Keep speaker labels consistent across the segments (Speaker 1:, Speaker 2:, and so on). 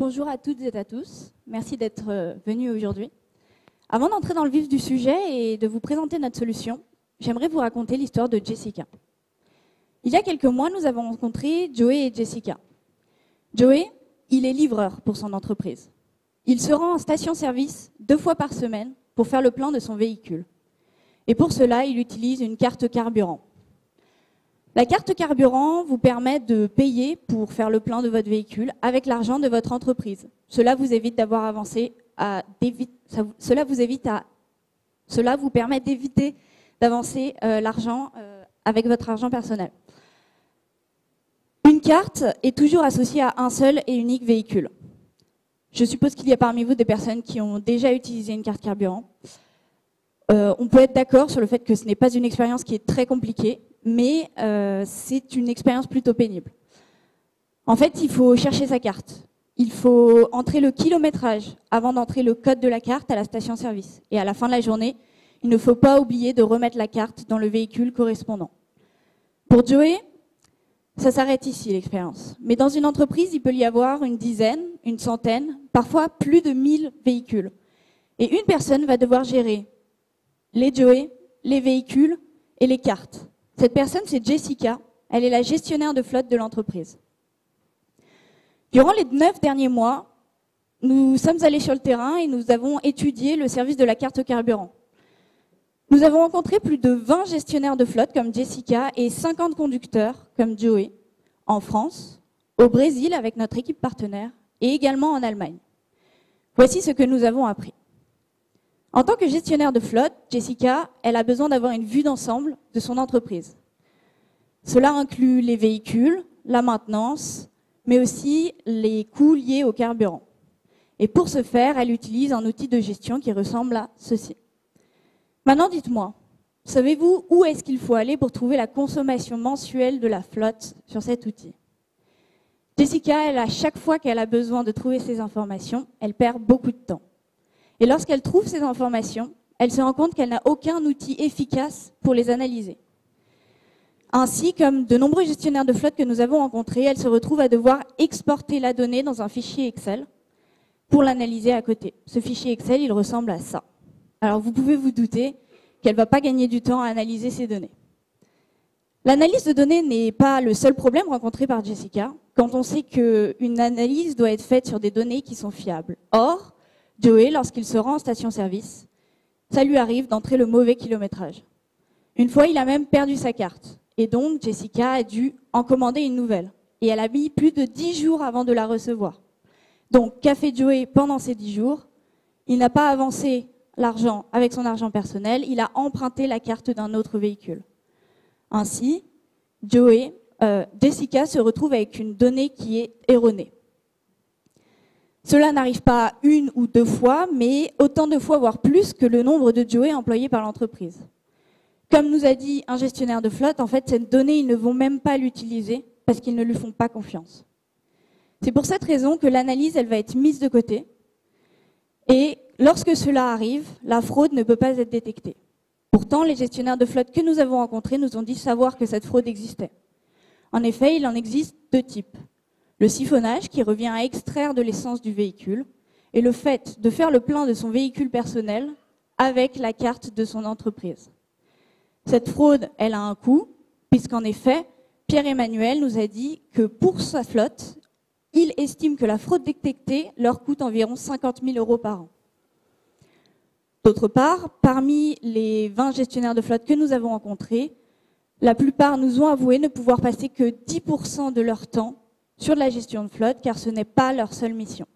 Speaker 1: Bonjour à toutes et à tous, merci d'être venus aujourd'hui. Avant d'entrer dans le vif du sujet et de vous présenter notre solution, j'aimerais vous raconter l'histoire de Jessica. Il y a quelques mois, nous avons rencontré Joey et Jessica. Joey, il est livreur pour son entreprise. Il se rend en station-service 2 fois par semaine pour faire le plein de son véhicule. Et pour cela, il utilise une carte carburant. La carte carburant vous permet de payer pour faire le plein de votre véhicule avec l'argent de votre entreprise. Cela vous évite d'avoir avancé cela vous permet d'éviter d'avancer l'argent avec votre argent personnel. Une carte est toujours associée à un seul et unique véhicule. Je suppose qu'il y a parmi vous des personnes qui ont déjà utilisé une carte carburant. On peut être d'accord sur le fait que ce n'est pas une expérience qui est très compliquée, mais c'est une expérience plutôt pénible. En fait, il faut chercher sa carte. Il faut entrer le kilométrage avant d'entrer le code de la carte à la station-service. Et à la fin de la journée, il ne faut pas oublier de remettre la carte dans le véhicule correspondant. Pour Joey, ça s'arrête ici l'expérience. Mais dans une entreprise, il peut y avoir une dizaine, une centaine, parfois plus de 1000 véhicules. Et une personne va devoir gérer les Joey, les véhicules et les cartes. Cette personne, c'est Jessica. Elle est la gestionnaire de flotte de l'entreprise. Durant les 9 derniers mois, nous sommes allés sur le terrain et nous avons étudié le service de la carte carburant. Nous avons rencontré plus de 20 gestionnaires de flotte comme Jessica et 50 conducteurs comme Joey en France, au Brésil avec notre équipe partenaire et également en Allemagne. Voici ce que nous avons appris. En tant que gestionnaire de flotte, Jessica, elle a besoin d'avoir une vue d'ensemble de son entreprise. Cela inclut les véhicules, la maintenance, mais aussi les coûts liés au carburant. Et pour ce faire, elle utilise un outil de gestion qui ressemble à ceci. Maintenant, dites-moi, savez-vous où est-ce qu'il faut aller pour trouver la consommation mensuelle de la flotte sur cet outil? Jessica, à chaque fois qu'elle a besoin de trouver ces informations, elle perd beaucoup de temps. Et lorsqu'elle trouve ces informations, elle se rend compte qu'elle n'a aucun outil efficace pour les analyser. Ainsi, comme de nombreux gestionnaires de flotte que nous avons rencontrés, elle se retrouve à devoir exporter la donnée dans un fichier Excel pour l'analyser à côté. Ce fichier Excel, il ressemble à ça. Alors vous pouvez vous douter qu'elle ne va pas gagner du temps à analyser ces données. L'analyse de données n'est pas le seul problème rencontré par Jessica quand on sait qu'une analyse doit être faite sur des données qui sont fiables. Or, Joey, lorsqu'il se rend en station-service, ça lui arrive d'entrer le mauvais kilométrage. Une fois, il a même perdu sa carte. Et donc, Jessica a dû en commander une nouvelle. Et elle a mis plus de 10 jours avant de la recevoir. Donc, qu'a fait Joey pendant ces 10 jours? Il n'a pas avancé l'argent avec son argent personnel, il a emprunté la carte d'un autre véhicule. Ainsi, Jessica se retrouve avec une donnée qui est erronée. Cela n'arrive pas 1 ou 2 fois, mais autant de fois, voire plus, que le nombre de Joey employés par l'entreprise. Comme nous a dit un gestionnaire de flotte, en fait, cette donnée, ils ne vont même pas l'utiliser parce qu'ils ne lui font pas confiance. C'est pour cette raison que l'analyse, elle va être mise de côté. Et lorsque cela arrive, la fraude ne peut pas être détectée. Pourtant, les gestionnaires de flotte que nous avons rencontrés nous ont dit savoir que cette fraude existait. En effet, il en existe 2 types. Le siphonnage, qui revient à extraire de l'essence du véhicule, et le fait de faire le plein de son véhicule personnel avec la carte de son entreprise. Cette fraude, elle a un coût, puisqu'en effet, Pierre-Emmanuel nous a dit que pour sa flotte, il estime que la fraude détectée leur coûte environ 50 000 € par an. D'autre part, parmi les 20 gestionnaires de flotte que nous avons rencontrés, la plupart nous ont avoué ne pouvoir passer que 10% de leur temps sur de la gestion de flotte, car ce n'est pas leur seule mission.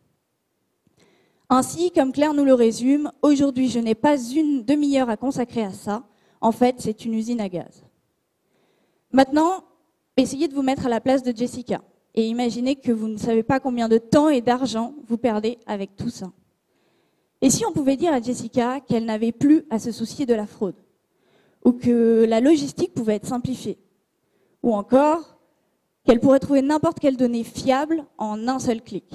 Speaker 1: Ainsi, comme Claire nous le résume, aujourd'hui, je n'ai pas une demi-heure à consacrer à ça. En fait, c'est une usine à gaz. Maintenant, essayez de vous mettre à la place de Jessica et imaginez que vous ne savez pas combien de temps et d'argent vous perdez avec tout ça. Et si on pouvait dire à Jessica qu'elle n'avait plus à se soucier de la fraude, ou que la logistique pouvait être simplifiée, ou encore qu'elle pourrait trouver n'importe quelle donnée fiable en un seul clic.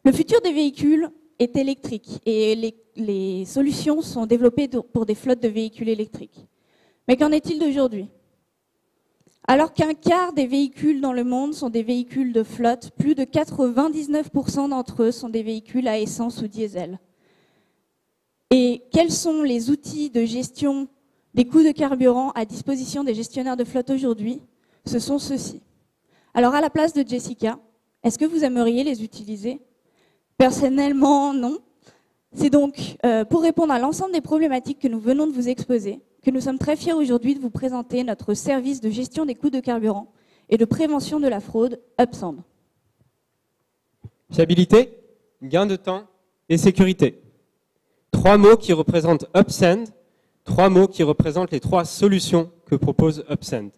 Speaker 1: Le futur des véhicules est électrique et les solutions sont développées pour des flottes de véhicules électriques. Mais qu'en est-il d'aujourd'hui? Alors qu'un quart des véhicules dans le monde sont des véhicules de flotte, plus de 99% d'entre eux sont des véhicules à essence ou diesel. Et quels sont les outils de gestion des coûts de carburant à disposition des gestionnaires de flotte aujourd'hui? Ce sont ceux-ci. Alors à la place de Jessica, est-ce que vous aimeriez les utiliser? Personnellement, non. C'est donc pour répondre à l'ensemble des problématiques que nous venons de vous exposer que nous sommes très fiers aujourd'hui de vous présenter notre service de gestion des coûts de carburant et de prévention de la fraude, Upsend.
Speaker 2: Fiabilité, gain de temps et sécurité. 3 mots qui représentent Upsend, 3 mots qui représentent les 3 solutions que propose Upsend.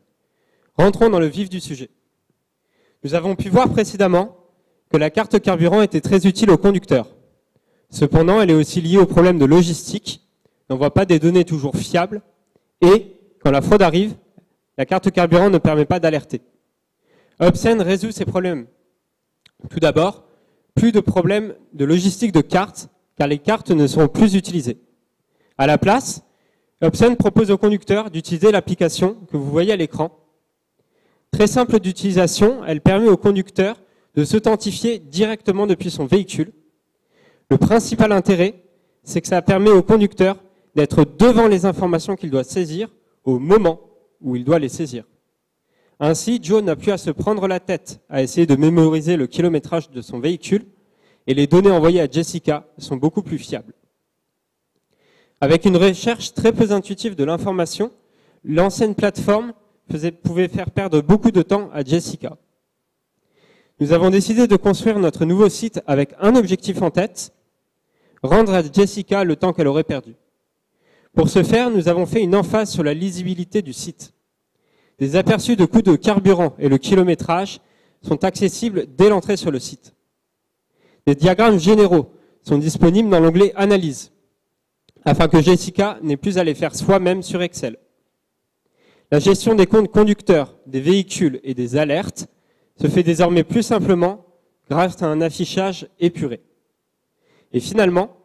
Speaker 2: Rentrons dans le vif du sujet. Nous avons pu voir précédemment que la carte carburant était très utile aux conducteurs. Cependant, elle est aussi liée au problème de logistique, n'envoie pas des données toujours fiables, et quand la fraude arrive, la carte carburant ne permet pas d'alerter. Upsend résout ces problèmes. Tout d'abord, plus de problèmes de logistique de cartes, car les cartes ne seront plus utilisées. À la place, Upsend propose aux conducteurs d'utiliser l'application que vous voyez à l'écran. Très simple d'utilisation, elle permet au conducteur de s'authentifier directement depuis son véhicule. Le principal intérêt, c'est que ça permet au conducteur d'être devant les informations qu'il doit saisir au moment où il doit les saisir. Ainsi, Joe n'a plus à se prendre la tête à essayer de mémoriser le kilométrage de son véhicule et les données envoyées à Jessica sont beaucoup plus fiables. Avec une recherche très peu intuitive de l'information, l'ancienne plateforme pouvait faire perdre beaucoup de temps à Jessica. Nous avons décidé de construire notre nouveau site avec un objectif en tête, rendre à Jessica le temps qu'elle aurait perdu. Pour ce faire, nous avons fait une emphase sur la lisibilité du site. Des aperçus de coûts de carburant et le kilométrage sont accessibles dès l'entrée sur le site. Des diagrammes généraux sont disponibles dans l'onglet « Analyse » afin que Jessica n'ait plus à les faire soi-même sur Excel. La gestion des comptes conducteurs, des véhicules et des alertes se fait désormais plus simplement grâce à un affichage épuré. Et finalement,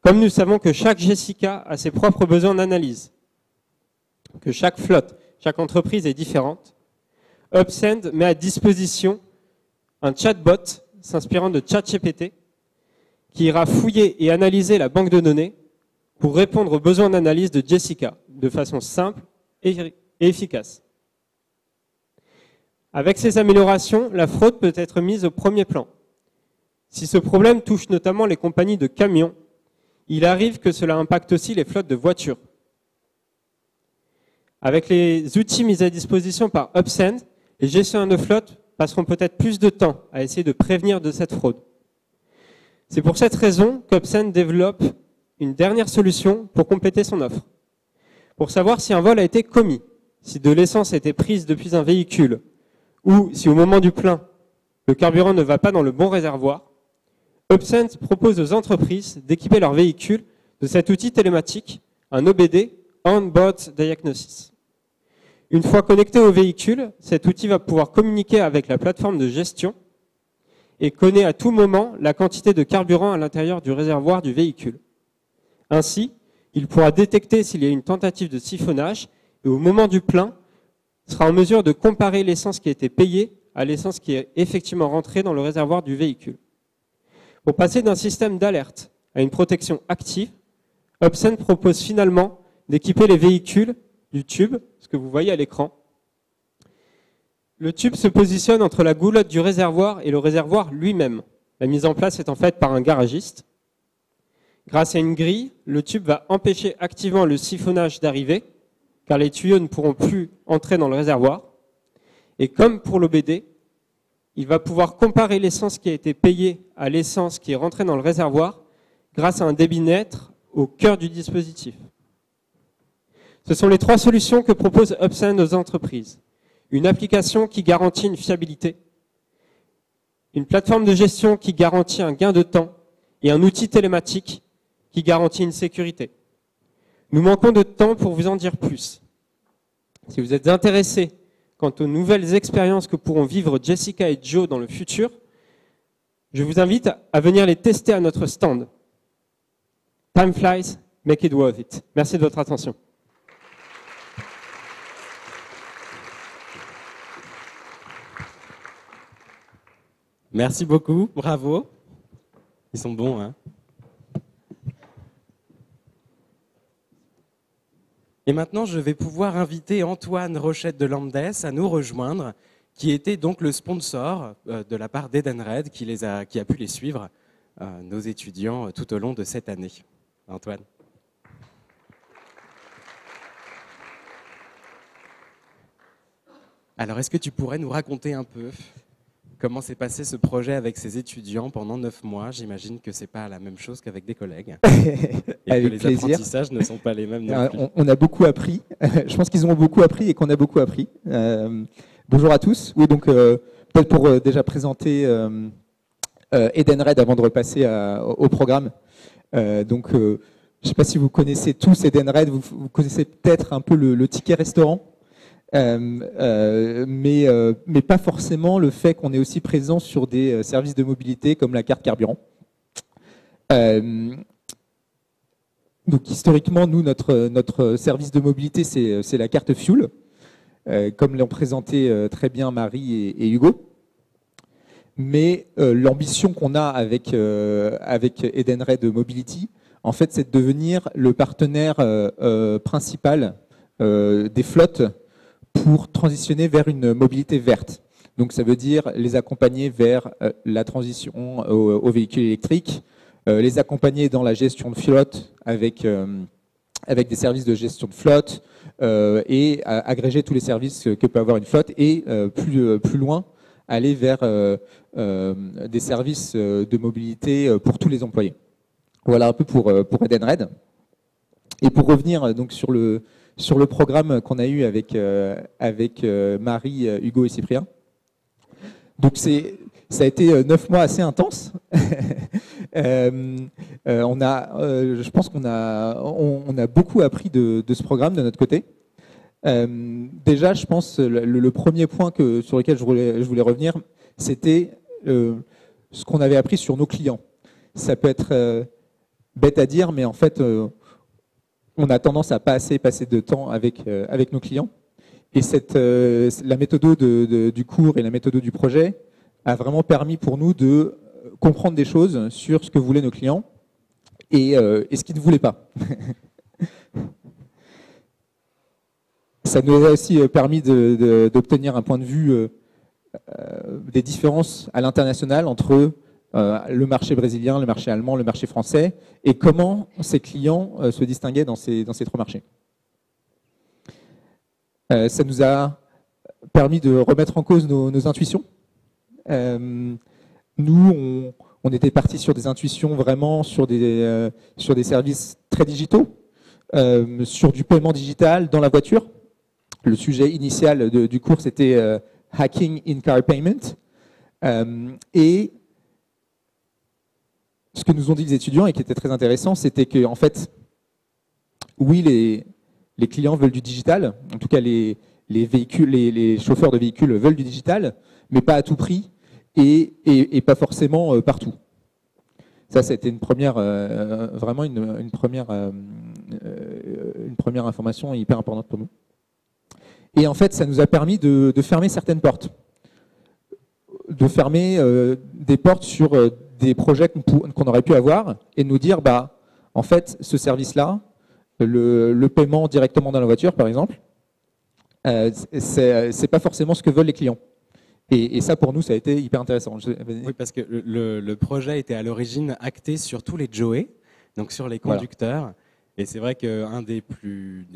Speaker 2: comme nous savons que chaque Jessica a ses propres besoins d'analyse, que chaque flotte, chaque entreprise est différente, Upsend met à disposition un chatbot s'inspirant de ChatGPT qui ira fouiller et analyser la banque de données pour répondre aux besoins d'analyse de Jessica de façon simple et efficace. Avec ces améliorations, la fraude peut être mise au premier plan. Si ce problème touche notamment les compagnies de camions, il arrive que cela impacte aussi les flottes de voitures. Avec les outils mis à disposition par Upsend, les gestionnaires de flotte passeront peut-être plus de temps à essayer de prévenir de cette fraude. C'est pour cette raison qu'Upsend développe une dernière solution pour compléter son offre. Pour savoir si un vol a été commis, si de l'essence a été prise depuis un véhicule, ou si au moment du plein, le carburant ne va pas dans le bon réservoir, Upsend propose aux entreprises d'équiper leurs véhicules de cet outil télématique, un OBD, On-Board Diagnosis. Une fois connecté au véhicule, cet outil va pouvoir communiquer avec la plateforme de gestion et connaît à tout moment la quantité de carburant à l'intérieur du réservoir du véhicule. Ainsi, il pourra détecter s'il y a une tentative de siphonnage et au moment du plein, sera en mesure de comparer l'essence qui a été payée à l'essence qui est effectivement rentrée dans le réservoir du véhicule. Pour passer d'un système d'alerte à une protection active, Upsend propose finalement d'équiper les véhicules du tube, ce que vous voyez à l'écran. Le tube se positionne entre la goulotte du réservoir et le réservoir lui-même. La mise en place étant faite par un garagiste. Grâce à une grille, le tube va empêcher activement le siphonnage d'arriver, car les tuyaux ne pourront plus entrer dans le réservoir. Et comme pour l'OBD, il va pouvoir comparer l'essence qui a été payée à l'essence qui est rentrée dans le réservoir grâce à un débitmètre au cœur du dispositif. Ce sont les 3 solutions que propose Upsend aux entreprises. Une application qui garantit une fiabilité, une plateforme de gestion qui garantit un gain de temps et un outil télématique qui garantit une sécurité. Nous manquons de temps pour vous en dire plus. Si vous êtes intéressé quant aux nouvelles expériences que pourront vivre Jessica et Joe dans le futur, je vous invite à venir les tester à notre stand. Time flies, make it worth it. Merci de votre attention.
Speaker 3: Merci beaucoup, bravo. Ils sont bons, hein. Et maintenant, je vais pouvoir inviter Antoine Rochette de Landes à nous rejoindre, qui était donc le sponsor de la part d'Edenred, qui a pu les suivre, nos étudiants, tout au long de cette année. Antoine. Alors, est-ce que tu pourrais nous raconter un peu comment s'est passé ce projet avec ces étudiants pendant 9 mois? J'imagine que ce n'est pas la même chose qu'avec des collègues. Et
Speaker 4: avec
Speaker 3: que les
Speaker 4: plaisir.
Speaker 3: apprentissages ne sont pas les mêmes non plus.
Speaker 4: On a beaucoup appris. Je pense qu'ils ont beaucoup appris et qu'on a beaucoup appris. Bonjour à tous. Oui, donc peut-être pour déjà présenter Edenred avant de repasser au programme. Je ne sais pas si vous connaissez tous Edenred, vous connaissez peut-être un peu le ticket restaurant. Mais pas forcément le fait qu'on est aussi présent sur des services de mobilité comme la carte carburant. Donc historiquement, nous, notre service de mobilité, c'est la carte fuel, comme l'ont présenté très bien Marie et Hugo. Mais l'ambition qu'on a avec Edenred Mobility, en fait, c'est de devenir le partenaire principal des flottes pour transitionner vers une mobilité verte. Donc ça veut dire les accompagner vers la transition aux véhicules électriques, les accompagner dans la gestion de flotte avec des services de gestion de flotte et agréger tous les services que peut avoir une flotte et plus loin, aller vers des services de mobilité pour tous les employés. Voilà un peu pour Edenred. Et pour revenir donc sur le programme qu'on a eu avec Marie, Hugo et Cyprien. Donc ça a été 9 mois assez intenses. Je pense qu'on a beaucoup appris de ce programme de notre côté. Déjà, je pense le premier point sur lequel je voulais revenir, c'était ce qu'on avait appris sur nos clients. Ça peut être bête à dire, mais en fait, on a tendance à pas assez passer de temps avec nos clients. Et la méthode du cours et la méthode du projet a vraiment permis pour nous de comprendre des choses sur ce que voulaient nos clients et ce qu'ils ne voulaient pas. Ça nous a aussi permis d'obtenir un point de vue des différences à l'international entre le marché brésilien, le marché allemand, le marché français, et comment ces clients se distinguaient dans ces 3 marchés. Ça nous a permis de remettre en cause nos intuitions. Nous, on était partis sur des intuitions vraiment sur des services très digitaux, sur du paiement digital dans la voiture. Le sujet initial du cours, c'était Hacking in-car payment. Et ce que nous ont dit les étudiants et qui était très intéressant, c'était que, en fait, oui, les clients veulent du digital, en tout cas les chauffeurs de véhicules veulent du digital, mais pas à tout prix et pas forcément partout. Ça, c'était vraiment une première information hyper importante pour nous. Et en fait, ça nous a permis de fermer certaines portes, de fermer des portes sur des projets qu'on aurait pu avoir et de nous dire, en fait, ce service-là, le paiement directement dans la voiture, par exemple, c'est pas forcément ce que veulent les clients. Et ça, pour nous, ça a été hyper intéressant.
Speaker 3: Oui, parce que le projet était à l'origine acté sur tous les Joe, donc sur les conducteurs. Voilà. Et c'est vrai qu'un des plus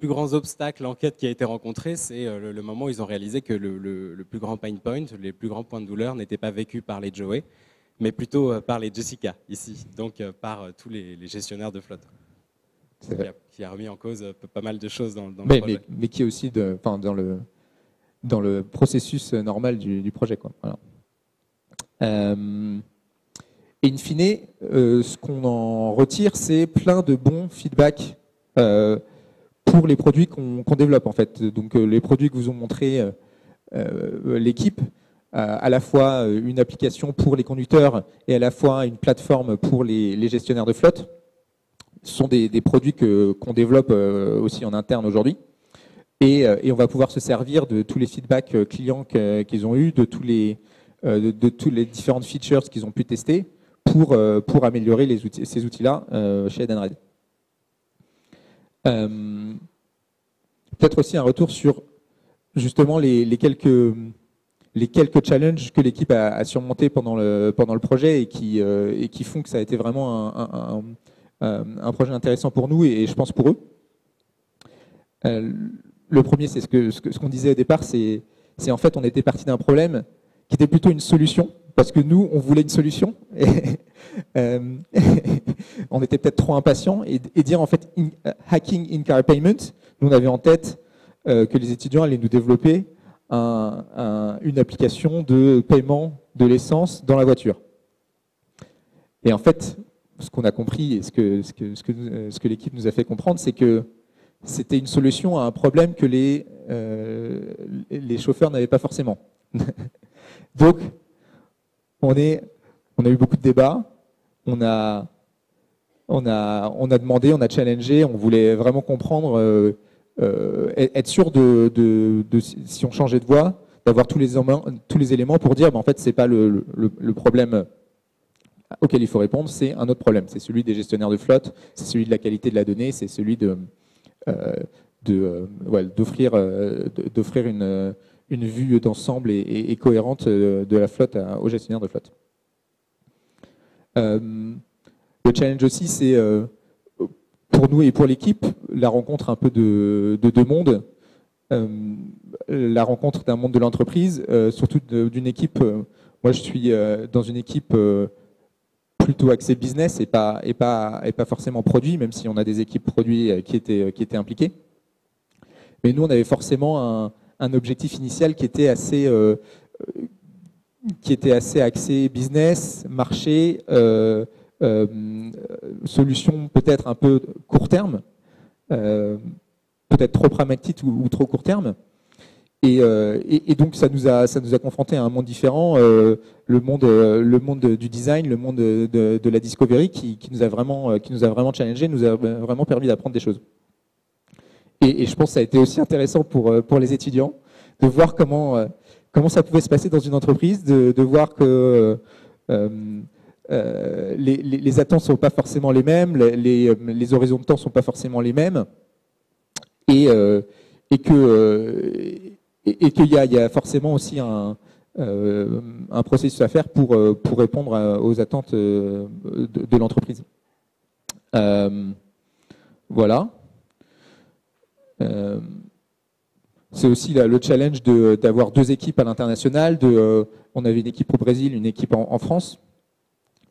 Speaker 3: grands obstacles en quête qui a été rencontré, c'est le moment où ils ont réalisé que le plus grand pain point, les plus grands points de douleur n'étaient pas vécus par les Joe, mais plutôt par les Jessica, ici, donc par tous les gestionnaires de flotte. Qui a remis en cause pas mal de choses dans le projet.
Speaker 4: Mais qui est aussi dans le processus normal du projet, quoi. Voilà. Et in fine, ce qu'on en retire, c'est plein de bons feedbacks pour les produits qu'on développe, en fait. Donc les produits que vous ont montré l'équipe, à la fois une application pour les conducteurs et à la fois une plateforme pour les gestionnaires de flotte, sont des produits qu'on développe aussi en interne aujourd'hui. Et on va pouvoir se servir de tous les feedbacks clients qu'ils ont eus, de toutes les différentes features qu'ils ont pu tester pour améliorer ces outils-là chez Edenred. Peut-être aussi un retour sur justement les quelques challenges que l'équipe a surmontés pendant le projet et qui font que ça a été vraiment un projet intéressant pour nous et je pense pour eux. Le premier, c'est ce qu'on disait au départ, c'est en fait on était parti d'un problème qui était plutôt une solution, parce que nous, on voulait une solution. On était peut-être trop impatients et dire en fait hacking in-car payment, nous on avait en tête que les étudiants allaient nous développer une application de paiement de l'essence dans la voiture. Et en fait, ce qu'on a compris et ce que l'équipe nous a fait comprendre, c'est que c'était une solution à un problème que les chauffeurs n'avaient pas forcément. Donc, on a eu beaucoup de débats, on a demandé, on a challengé, on voulait vraiment comprendre, être sûr si on changeait de voie, d'avoir tous les éléments pour dire, en fait, c'est pas le problème auquel il faut répondre, c'est un autre problème. C'est celui des gestionnaires de flotte, c'est celui de la qualité de la donnée, c'est celui d'offrir une vue d'ensemble et cohérente de la flotte aux gestionnaires de flotte. Le challenge aussi, c'est pour nous et pour l'équipe, la rencontre un peu de deux mondes, la rencontre d'un monde de l'entreprise, surtout d'une équipe. Moi, je suis dans une équipe plutôt axée business et pas forcément produit, même si on a des équipes produits qui étaient impliquées. Mais nous, on avait forcément un objectif initial qui était assez axé business, marché, solution peut-être un peu court terme, peut-être trop pragmatique ou trop court terme. Et donc ça nous a confronté à un monde différent, le monde du design, le monde de la discovery qui nous a vraiment challengé, nous a vraiment permis d'apprendre des choses. Et je pense que ça a été aussi intéressant pour les étudiants de voir comment ça pouvait se passer dans une entreprise, de voir que les attentes ne sont pas forcément les mêmes, les horizons de temps ne sont pas forcément les mêmes, et qu'il y a forcément aussi un processus à faire pour répondre aux attentes de l'entreprise. Voilà. C'est aussi le challenge d'avoir deux équipes à l'international. On avait une équipe au Brésil, une équipe en France.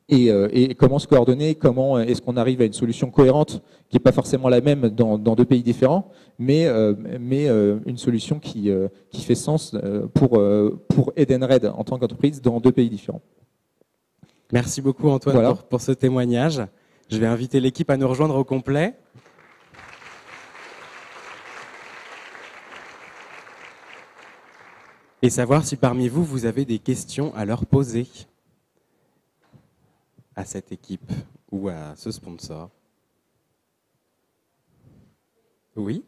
Speaker 4: Et comment se coordonner, comment est-ce qu'on arrive à une solution cohérente qui n'est pas forcément la même dans deux pays différents, mais une solution qui fait sens pour Edenred en tant qu'entreprise dans deux pays différents.
Speaker 3: Merci beaucoup Antoine voilà. pour ce témoignage. Je vais inviter l'équipe à nous rejoindre au complet. Et savoir si parmi vous, vous avez des questions à leur poser à cette équipe ou à ce sponsor. Oui ?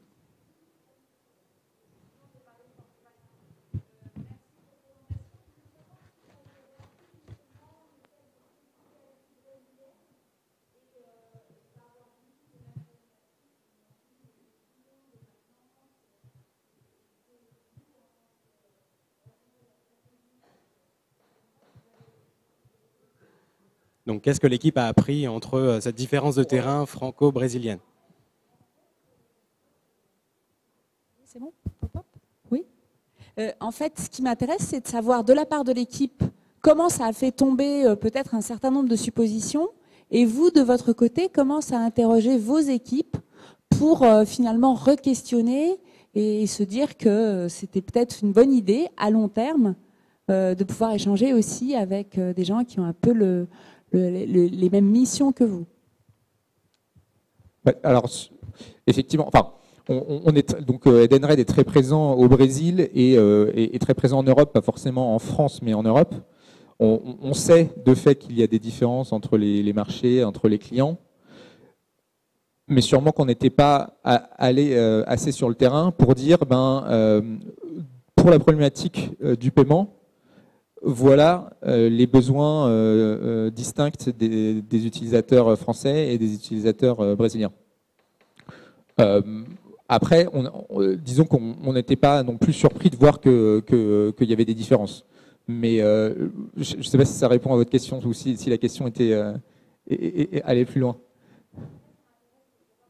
Speaker 3: Donc, qu'est-ce que l'équipe a appris entre cette différence de terrain franco-brésilienne?
Speaker 5: C'est bon? Oui. En fait, ce qui m'intéresse, c'est de savoir de la part de l'équipe comment ça a fait tomber peut-être un certain nombre de suppositions, et vous, de votre côté, comment ça a interrogé vos équipes pour finalement re-questionner et se dire que c'était peut-être une bonne idée à long terme de pouvoir échanger aussi avec des gens qui ont un peu les mêmes missions que vous.
Speaker 4: Alors, effectivement, enfin, donc Edenred est très présent au Brésil et très présent en Europe, pas forcément en France, mais en Europe. On sait de fait qu'il y a des différences entre les marchés, entre les clients. Mais sûrement qu'on n'était pas allé assez sur le terrain pour dire, pour la problématique du paiement, voilà les besoins distincts des utilisateurs français et des utilisateurs brésiliens. Après, disons qu'on n'était pas non plus surpris de voir qu'il y avait des différences. Mais je ne sais pas si ça répond à votre question ou si la question était allait plus loin.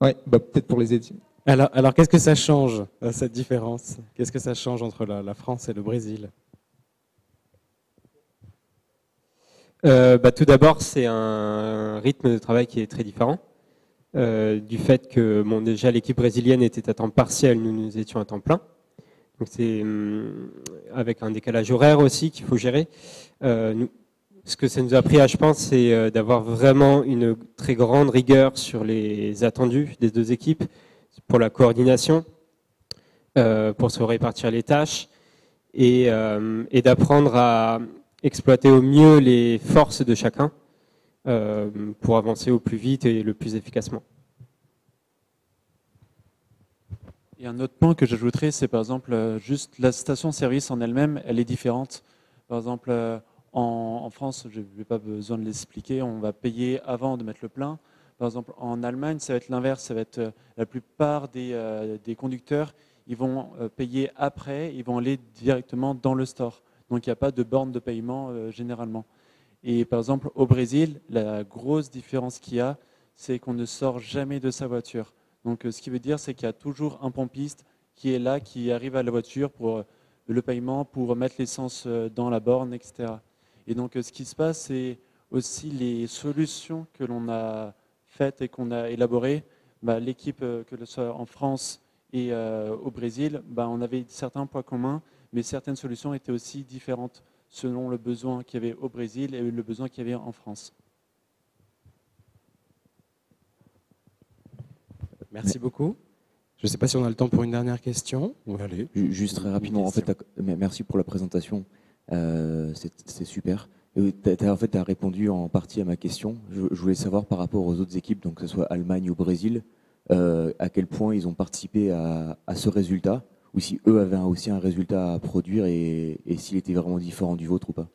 Speaker 4: Oui, peut-être pour les études.
Speaker 3: Alors qu'est-ce que ça change, cette différence? Qu'est-ce que ça change entre la France et le Brésil?
Speaker 2: Tout d'abord, c'est un rythme de travail qui est très différent. Du fait que déjà l'équipe brésilienne était à temps partiel, nous étions à temps plein. Donc c'est avec un décalage horaire aussi qu'il faut gérer. Ce que ça nous a appris, je pense, c'est d'avoir vraiment une très grande rigueur sur les attendus des deux équipes pour la coordination, pour se répartir les tâches et d'apprendre à exploiter au mieux les forces de chacun pour avancer au plus vite et le plus efficacement.
Speaker 6: Et un autre point que j'ajouterais, c'est par exemple juste la station-service en elle-même, elle est différente. Par exemple, en France, je n'ai pas besoin de l'expliquer, on va payer avant de mettre le plein. Par exemple, en Allemagne, ça va être l'inverse, ça va être la plupart des conducteurs, ils vont payer après, ils vont aller directement dans le store. Donc il n'y a pas de borne de paiement généralement. Et par exemple, au Brésil, la grosse différence qu'il y a, c'est qu'on ne sort jamais de sa voiture. Donc ce qui veut dire, c'est qu'il y a toujours un pompiste qui est là, qui arrive à la voiture pour le paiement, pour mettre l'essence dans la borne, etc. Et donc ce qui se passe, c'est aussi les solutions que l'on a faites et qu'on a élaborées. L'équipe, que ce soit en France et au Brésil, on avait certains points communs, mais certaines solutions étaient aussi différentes selon le besoin qu'il y avait au Brésil et le besoin qu'il y avait en France.
Speaker 3: Merci beaucoup. Je ne sais pas si on a le temps pour une dernière question. Allez.
Speaker 7: Juste très rapidement, en fait, merci pour la présentation, c'est super. En fait, tu as répondu en partie à ma question. Je voulais savoir par rapport aux autres équipes, donc que ce soit Allemagne ou Brésil, à quel point ils ont participé à ce résultat, ou si eux avaient aussi un résultat à produire et s'il était vraiment différent du vôtre ou pas.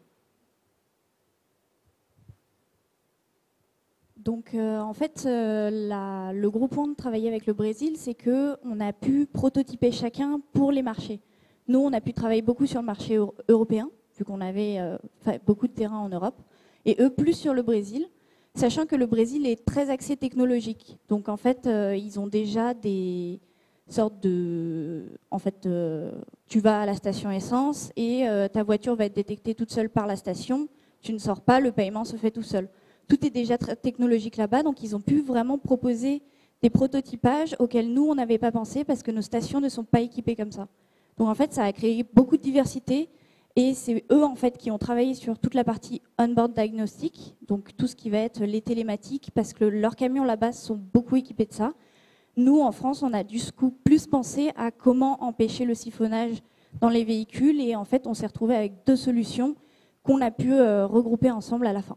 Speaker 1: Donc en fait, le gros point de travailler avec le Brésil, c'est qu'on a pu prototyper chacun pour les marchés. Nous, on a pu travailler beaucoup sur le marché européen, vu qu'on avait beaucoup de terrain en Europe, et eux plus sur le Brésil, sachant que le Brésil est très axé technologique. Donc en fait, ils ont déjà des sortes de... En fait, tu vas à la station essence et ta voiture va être détectée toute seule par la station. Tu ne sors pas, le paiement se fait tout seul. Tout est déjà très technologique là-bas, donc ils ont pu vraiment proposer des prototypages auxquels nous, on n'avait pas pensé parce que nos stations ne sont pas équipées comme ça. Donc en fait, ça a créé beaucoup de diversité et c'est eux en fait qui ont travaillé sur toute la partie on-board diagnostic, donc tout ce qui va être les télématiques, parce que leurs camions là-bas sont beaucoup équipés de ça. Nous, en France, on a du coup plus pensé à comment empêcher le siphonnage dans les véhicules et en fait, on s'est retrouvé avec deux solutions qu'on a pu regrouper ensemble à la fin.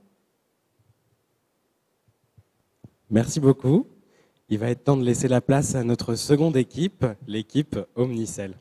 Speaker 3: Merci beaucoup. Il va être temps de laisser la place à notre seconde équipe, l'équipe Omnicell.